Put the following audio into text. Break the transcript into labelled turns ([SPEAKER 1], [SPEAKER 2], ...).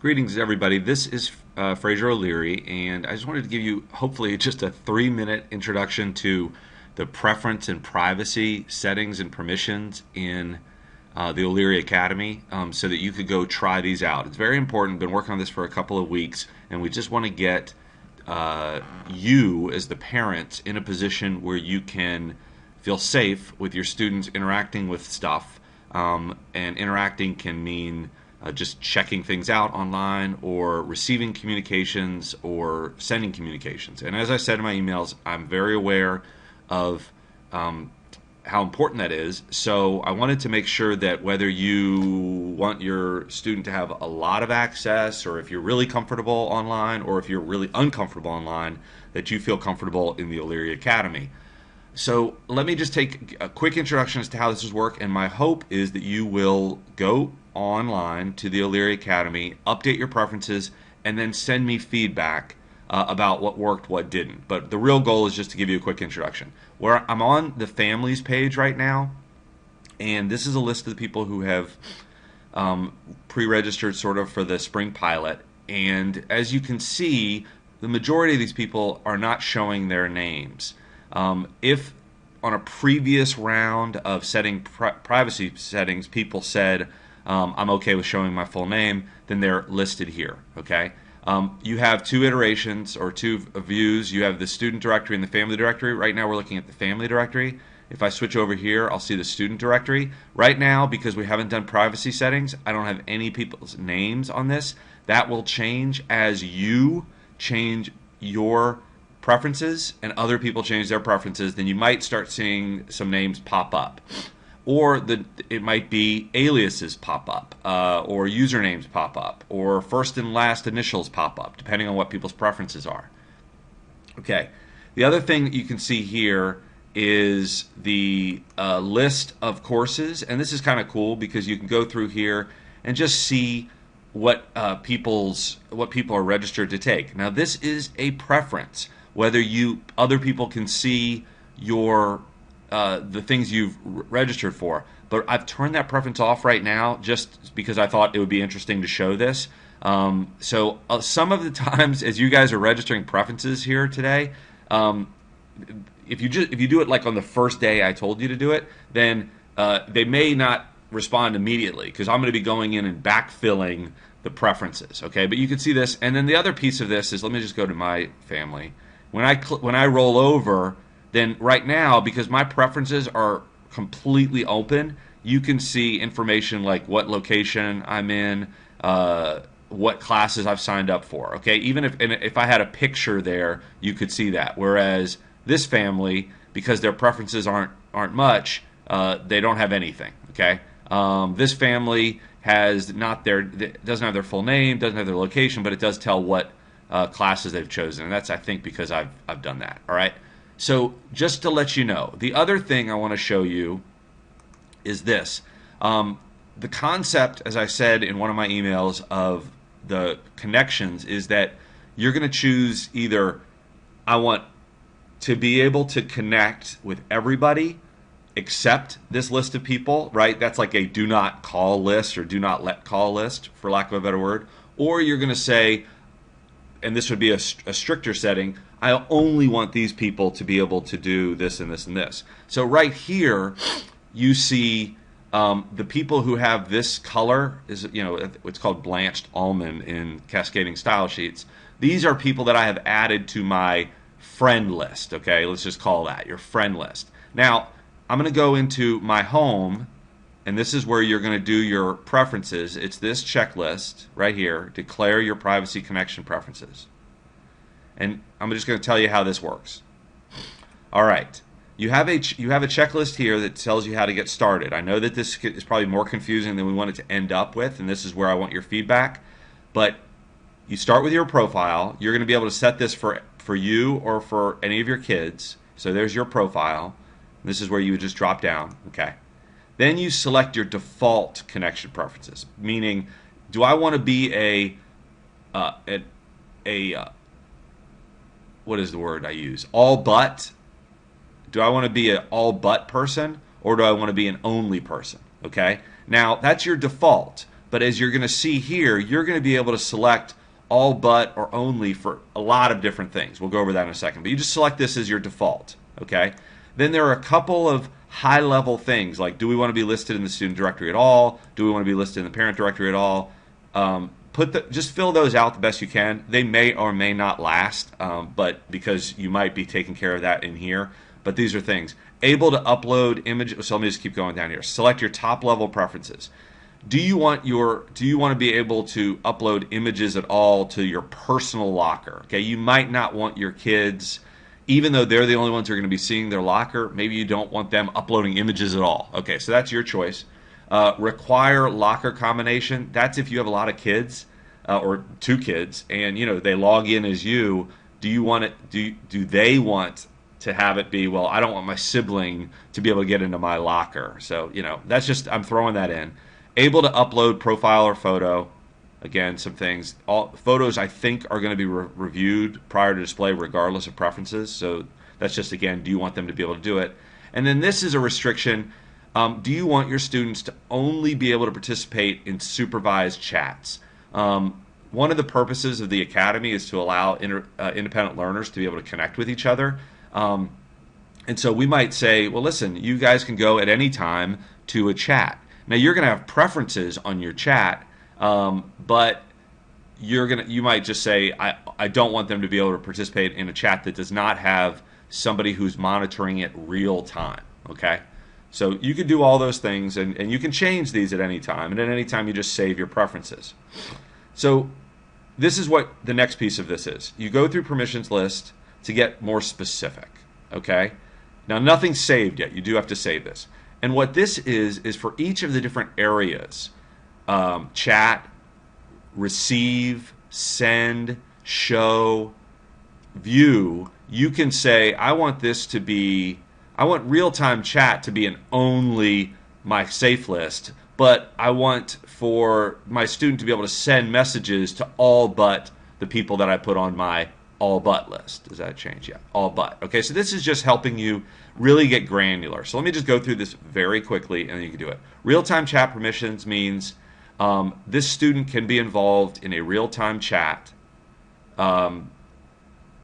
[SPEAKER 1] Greetings, everybody. This is Fraser O'Leary, and I just wanted to give you, hopefully, just a 3-minute introduction to the preference and privacy settings and permissions in the O'Leary Academy so that you could go try these out. It's very important. Been working on this for a couple of weeks, and we just want to get you, as the parents, in a position where you can feel safe with your students interacting with stuff. And interacting can mean just checking things out online or receiving communications or sending communications. And as I said in my emails, I'm very aware of how important that is. So I wanted to make sure that whether you want your student to have a lot of access, or if you're really comfortable online, or if you're really uncomfortable online, that you feel comfortable in the O'Leary Academy. So let me just take a quick introduction as to how this will work, and my hope is that you will go online to the O'Leary Academy, update your preferences, and then send me feedback about what worked, what didn't. But the real goal is just to give you a quick introduction. Where I'm on the families page right now, and this is a list of the people who have pre-registered sort of for the spring pilot. And as you can see, the majority of these people are not showing their names. If on a previous round of setting privacy settings, people said, I'm okay with showing my full name, then they're listed here, okay? You have two iterations or two views. You have the student directory and the family directory. Right now we're looking at the family directory. If I switch over here, I'll see the student directory. Right now, because we haven't done privacy settings, I don't have any people's names on this. That will change as you change your preferences and other people change their preferences. Then you might start seeing some names pop up. Or it might be aliases pop up, or usernames pop up, or first and last initials pop up, depending on what people's preferences are. Okay. The other thing that you can see here is the list of courses, and this is kind of cool because you can go through here and just see what people are registered to take. Now, this is a preference. Whether other people can see your the things you've registered for. But I've turned that preference off right now just because I thought it would be interesting to show this. So some of the times as you guys are registering preferences here today, if you do it like on the first day I told you to do it, then they may not respond immediately because I'm going to be going in and backfilling the preferences. Okay, but you can see this. And then the other piece of this is, let me just go to my family. When I roll over, then right now, because my preferences are completely open, you can see information like what location I'm in, what classes I've signed up for. Okay, even if I had a picture there, you could see that. Whereas this family, because their preferences aren't much, they don't have anything. Okay, this family doesn't have their full name, doesn't have their location, but it does tell what classes they've chosen, and that's, I think, because I've done that. All right. So just to let you know, the other thing I want to show you is this. The concept, as I said in one of my emails, of the connections is that you're going to choose either, I want to be able to connect with everybody except this list of people, right? That's like a do not call list or do not let call list, for lack of a better word. Or you're going to say, and this would be a stricter setting, I only want these people to be able to do this and this and this. So right here, you see the people who have this color is, it's called blanched almond in cascading style sheets. These are people that I have added to my friend list. Okay, let's just call that your friend list. Now, I'm going to go into my home, and this is where you're going to do your preferences. It's this checklist right here, declare your privacy connection preferences. And I'm just going to tell you how this works. All right. You have a checklist here that tells you how to get started. I know that this is probably more confusing than we want it to end up with, and this is where I want your feedback. But you start with your profile. You're going to be able to set this for you or for any of your kids. So there's your profile. This is where you would just drop down. Okay. Then you select your default connection preferences, meaning, do I want to be what is the word I use? All but? Do I want to be an all but person, or do I want to be an only person? Okay. Now that's your default. But as you're going to see here, you're going to be able to select all but or only for a lot of different things. We'll go over that in a second. But you just select this as your default, okay? Then there are a couple of high-level things, like do we want to be listed in the student directory at all? Do we want to be listed in the parent directory at all? Just fill those out the best you can. They may or may not last, but because you might be taking care of that in here. But these are things. Able to upload images. So let me just keep going down here. Select your top-level preferences. Do you want to be able to upload images at all to your personal locker? Okay, you might not want your kids, even though they're the only ones who are going to be seeing their locker, maybe you don't want them uploading images at all. Okay, so that's your choice. Require locker combination. That's if you have a lot of kids or 2 kids, and they log in as you. Do you want it? Do they want to have it be, well, I don't want my sibling to be able to get into my locker? So that's just, I'm throwing that in. Able to upload profile or photo. Again, some things. All photos I think are going to be reviewed prior to display regardless of preferences. So that's just, again, do you want them to be able to do it? And then this is a restriction. Do you want your students to only be able to participate in supervised chats? One of the purposes of the Academy is to allow independent learners to be able to connect with each other. And so we might say, well, listen, you guys can go at any time to a chat. Now you're going to have preferences on your chat, but you might just say, I don't want them to be able to participate in a chat that does not have somebody who's monitoring it real time. Okay, so you can do all those things, and you can change these at any time, and at any time you just save your preferences. So this is what the next piece of this is. You go through permissions list to get more specific. Okay, now nothing's saved yet. You do have to save this. And what this is for each of the different areas, chat, receive, send, show, view, you can say, I want real-time chat to be an only my safe list, but I want for my student to be able to send messages to all but the people that I put on my all but list. Does that change? Yeah, all but. Okay, so this is just helping you really get granular. So let me just go through this very quickly, and then you can do it. Real-time chat permissions means this student can be involved in a real-time chat